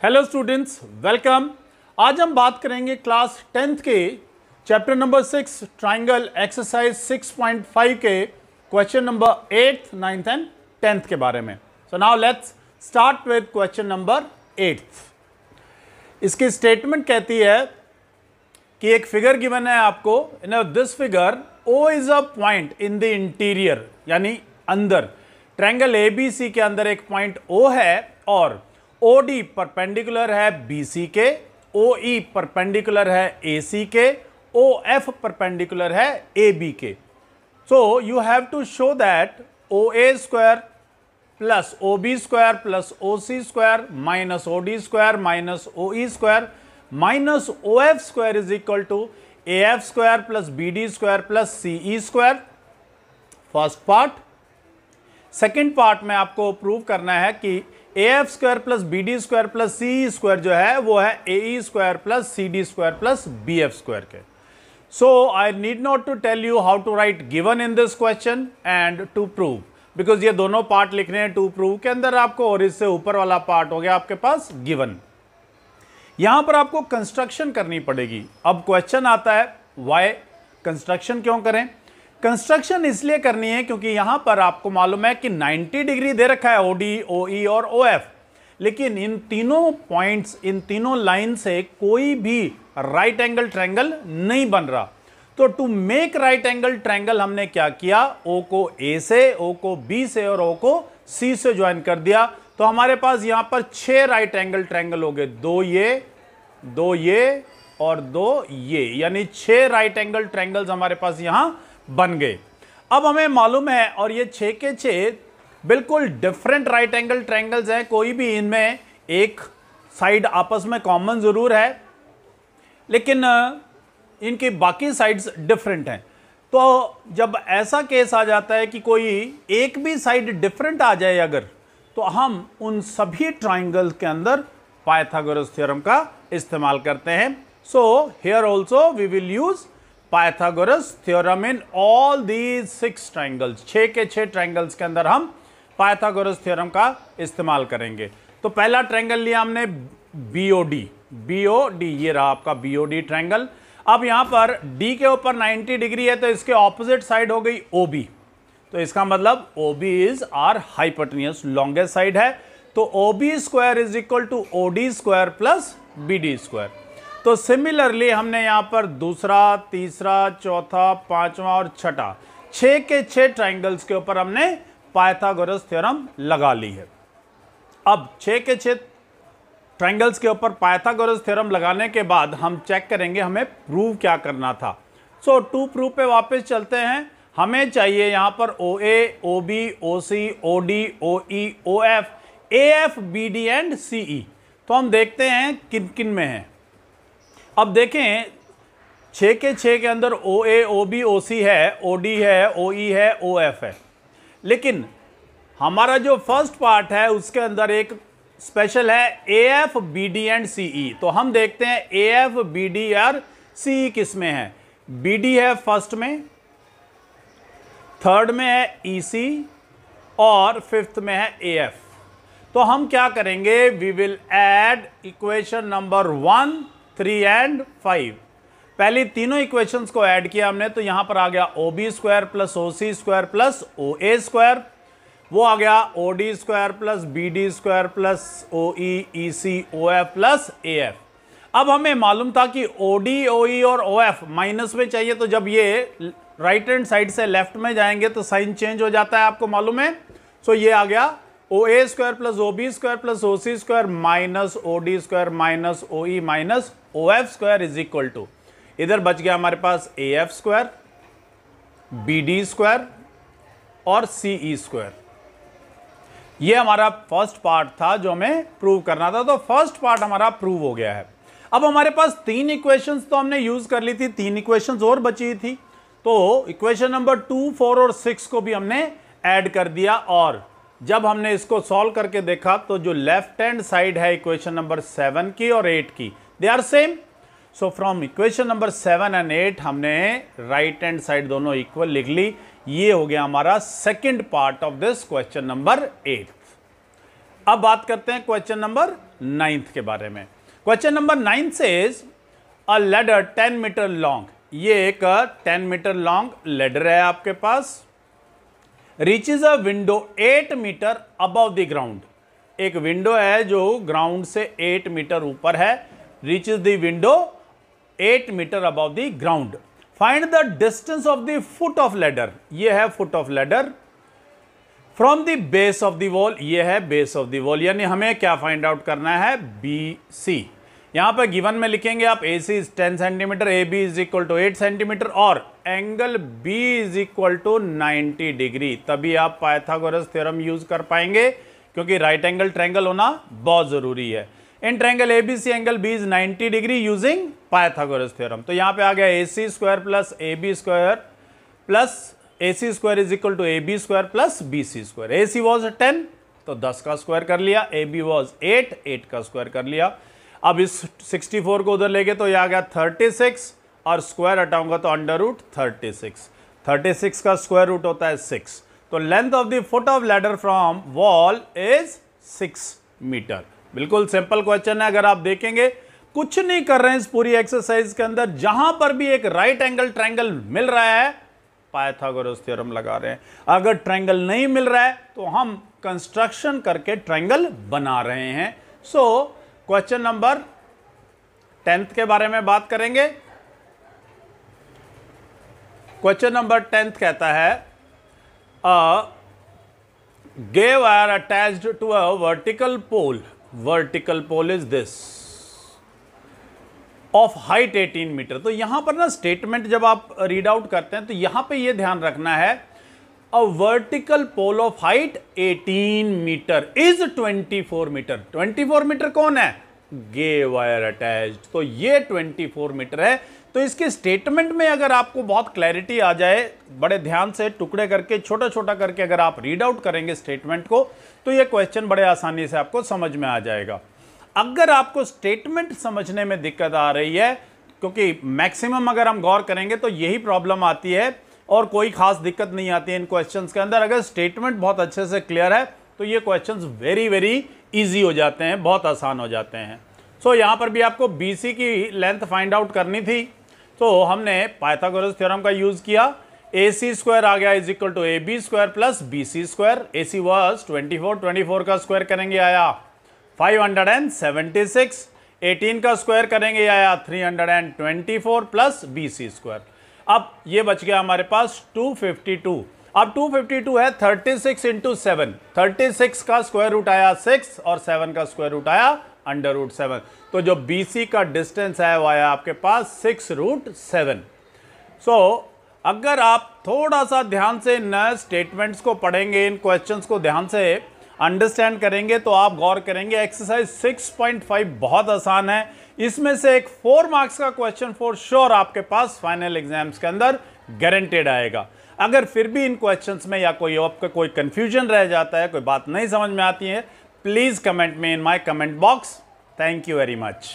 Hello students, welcome. आज हम बात करेंगे क्लास 10th के चैप्टर नंबर 6 ट्राइंगल एक्सरसाइज 6.5 के question number 8th, 9th and 10th के बारे में। So now let's start with question number 8th। इसकी स्टेटमेंट कहती है कि एक फिगर गिवन है आपको। In this figure O is a point in the interior, यानी अंदर ट्रायंगल ABC के अंदर एक पॉइंट O है और OD परपेंडिकुलर है BC के, OE परपेंडिकुलर है AC के, OF परपेंडिकुलर है AB के। So you have to show that OA square plus OB square plus OC square minus OD square minus OE square minus OF square is equal to AF square plus BD square plus CE square. First part. Second part में आपको prove करना है कि AF square plus BD square plus CE square जो है वो है AE square plus CD square plus BF square के। So I need not to tell you how to write given in this question and to prove, because ये दोनों part लिखने हैं to prove के अंदर आपको, और इससे ऊपर वाला पार्ट हो गया आपके पास गिवन। यहां पर आपको कंस्ट्रक्शन करनी पड़ेगी। अब क्वेश्चन आता है वाई कंस्ट्रक्शन क्यों करें। कंस्ट्रक्शन इसलिए करनी है क्योंकि यहां पर आपको मालूम है कि 90 डिग्री दे रखा है OD, OE और OF, लेकिन इन तीनों पॉइंट्स, इन तीनों लाइन से कोई भी राइट एंगल ट्रायंगल नहीं बन रहा। तो to make right angle triangle हमने क्या किया, O को A से, O को B से और O को C से ज्वाइन कर दिया। तो हमारे पास यहां पर 6 राइट एंगल ट्रायंगल हो गए, 2 ये और 2 ये, यानी 6 राइट एंगल ट्रायंगल्स हमारे पास यहां बन गए। अब हमें मालूम है, और ये 6 के 6 बिल्कुल डिफरेंट राइट एंगल ट्रायंगल्स हैं, कोई भी इनमें एक साइड आपस में कॉमन जरूर है, लेकिन इनकी बाकी साइड्स डिफरेंट हैं। तो जब ऐसा केस आ जाता है कि कोई एक भी साइड डिफरेंट आ जाए अगर, तो हम उन सभी ट्रायंगल के अंदर पाइथागोरस थ्योरम का इस्तेमाल करते हैं। So here also we will use Pythagoras theorem in all these 6 triangles. 6 के 6 ट्रायंगल्स के अंदर हम पाइथागोरस थ्योरम का इस्तेमाल करेंगे। तो पहला ट्रायंगल लिया हमने BOD, ये रहा आपका BOD ट्रायंगल। अब यहां पर D के ऊपर 90 डिग्री है, तो इसके ऑपोजिट साइड हो गई OB। तो इसका मतलब OB is our hypotenuse, longest side है। तो OB square is equal to OD square plus BD square. तो सिमिलरली हमने यहां पर दूसरा, तीसरा, चौथा, पांचवा और छठा 6 के 6 ट्रायंगल्स के ऊपर हमने पाइथागोरस थ्योरम लगा ली है। अब 6 के 6 ट्रायंगल्स के ऊपर पाइथागोरस थ्योरम लगाने के बाद हम चेक करेंगे हमें प्रूव क्या करना था। सो टू प्रूव पे वापस चलते हैं। हमें चाहिए यहां पर OA, OB, OC, OD, OE, OF, AF, BD and CE। तो हम देखते हैं किन किन में है। अब देखें 6 के 6 के अंदर OA, OB, OC है, OD है, OE है, OF है, लेकिन हमारा जो फर्स्ट पार्ट है उसके अंदर एक स्पेशल है AF, BD एंड CE। तो हम देखते हैं AF, BD और CE किस में है। BD है फर्स्ट में, थर्ड में है EC और फिफ्थ में है AF। तो हम क्या करेंगे, we will add equation number 1, 3 and 5। पहली तीनों इक्वेशंस को ऐड किया हमने, तो यहां पर आ गया OB square plus OC square plus OA square, वो आ गया OD square plus BD square plus OE, EC, OF plus AF। अब हमें मालूम था कि OD, OE और OF माइनस में चाहिए, तो जब ये राइट हैंड साइड से लेफ्ट में जाएंगे तो साइन चेंज हो जाता है, आपको मालूम है। सो ये आ गया OA square plus OB square plus OC square minus OD square minus OE minus OF square is equal to, इधर बच गया हमारे पास AF स्क्वायर, BD स्क्वायर और CE स्क्वायर। ये हमारा फर्स्ट पार्ट था जो हमें प्रूव करना था। तो फर्स्ट पार्ट हमारा प्रूव हो गया है। अब हमारे पास 3 इक्वेशंस तो हमने यूज कर ली थी, 3 इक्वेशंस और बची थी। तो इक्वेशन नंबर 2, 4 और 6 को भी हमने ऐड कर दिया, और जब हमने इसको सॉल्व करके देखा तो जो लेफ्ट हैंड साइड है इक्वेशन नंबर 7 की और 8 की, they are same. So from equation number 7 and 8 हमने राइट हैंड साइड दोनों इक्वल लिख ली। ये हो गया हमारा second part of this question number 8। अब बात करते हैं क्वेश्चन नंबर 9th के बारे में। Question number 9 says a ladder 10 metre long, ये एक 10 मीटर लॉन्ग लैडर है आपके पास, reaches a window 8 metre above the ground, एक विंडो है जो ग्राउंड से 8 मीटर ऊपर है, reaches the window 8 metre above the ground, find the distance of the foot of ladder, ये है foot of ladder, from the base of the wall, ये है बेस ऑफ द वॉल, यानी हमें क्या फाइंड आउट करना है, बी सी। यहां पर गिवन में लिखेंगे आप AC is 10 centimetre, AB is equal to 8 centimetre और angle B is equal to 90 degree, तभी आप पाइथागोरस थ्योरम यूज कर पाएंगे, क्योंकि राइट एंगल ट्रायंगल होना बहुत जरूरी है। In triangle ABC angle B is 90 degree using Pythagoras theorem. तो यहां पे आ गया AC square plus AB square plus AC square is equal to AB square plus BC square. AC was 10 तो 10 का स्क्वायर कर लिया, AB वॉज 8 का स्क्वायर कर लिया। अब इस 64 को उधर लेके तो ये आ गया 36 और स्क्वायर हटाऊंगा तो अंडर रूट 36 का स्क्वायर रूट होता है 6। तो length of the foot of ladder from wall is 6 metre. बिल्कुल सिंपल क्वेश्चन है। अगर आप देखेंगे कुछ नहीं कर रहे हैं इस पूरी एक्सरसाइज के अंदर, जहां पर भी एक राइट एंगल ट्रायंगल मिल रहा है पाइथागोरस थ्योरम लगा रहे हैं, अगर ट्रायंगल नहीं मिल रहा है तो हम कंस्ट्रक्शन करके ट्रायंगल बना रहे हैं। सो क्वेश्चन नंबर 10 के बारे में बात करेंगे। क्वेश्चन नंबर 10 कहता है guy wire attached to a vertical pole is this of height 18 metre. तो यहां पर ना स्टेटमेंट जब आप रीड आउट करते हैं तो यहां पे ये ध्यान रखना है, a vertical pole of height 18 metre is 24 metre. 24 metre कौन है, गे वायर अटैच्ड, तो ये 24 मीटर है। तो इसके स्टेटमेंट में अगर आपको बहुत क्लैरिटी आ जाए, बड़े ध्यान से टुकड़े करके छोटा छोटा करके अगर आप रीड आउट करेंगे स्टेटमेंट को, तो ये क्वेश्चन बड़े आसानी से आपको समझ में आ जाएगा। अगर आपको स्टेटमेंट समझने में दिक्कत आ रही है, क्योंकि मैक्सिमम अगर हम गौर करेंगे तो यही प्रॉब्लम आती है और कोई खास दिक्कत नहीं आती है इन क्वेश्चंस के अंदर। अगर स्टेटमेंट बहुत अच्छे से क्लियर है तो ये क्वेश्चंस वेरी वेरी इजी हो जाते हैं, बहुत आसान हो जाते हैं। सो यहां पर भी आपको BC की लेंथ फाइंड आउट करनी थी, तो हमने पाइथागोरस थ्योरम का यूज किया। AC स्क्वायर आ गया is equal to AB square plus BC square. AC was 24 का स्क्वायर करेंगे आया 576, 18 का स्क्वायर करेंगे आया 324 प्लस BC स्क्वायर। अब ये बच गया हमारे पास 252। अब 252 है 36 इंटू 7, 36 का स्क्वायर रूट आया 6 और 7 का स्क्वायर रूट आया अंडर रूट 7। तो जो BC का डिस्टेंस है वो आया आपके पास 6√7। सो अगर आप थोड़ा सा ध्यान से इन स्टेटमेंट्स को पढ़ेंगे, इन क्वेश्चंस को ध्यान से अंडरस्टैंड करेंगे, तो आप गौर करेंगे एक्सरसाइज 6.5 बहुत आसान है। इसमें से एक 4 मार्क्स का क्वेश्चन फॉर श्योर आपके पास फाइनल एग्जाम्स के अंदर गारंटेड आएगा। अगर फिर भी इन क्वेश्चंस में या कोई आपका कोई कंफ्यूजन रह जाता है, कोई बात नहीं समझ में आती है, प्लीज कमेंट में in my comment box. Thank you very much.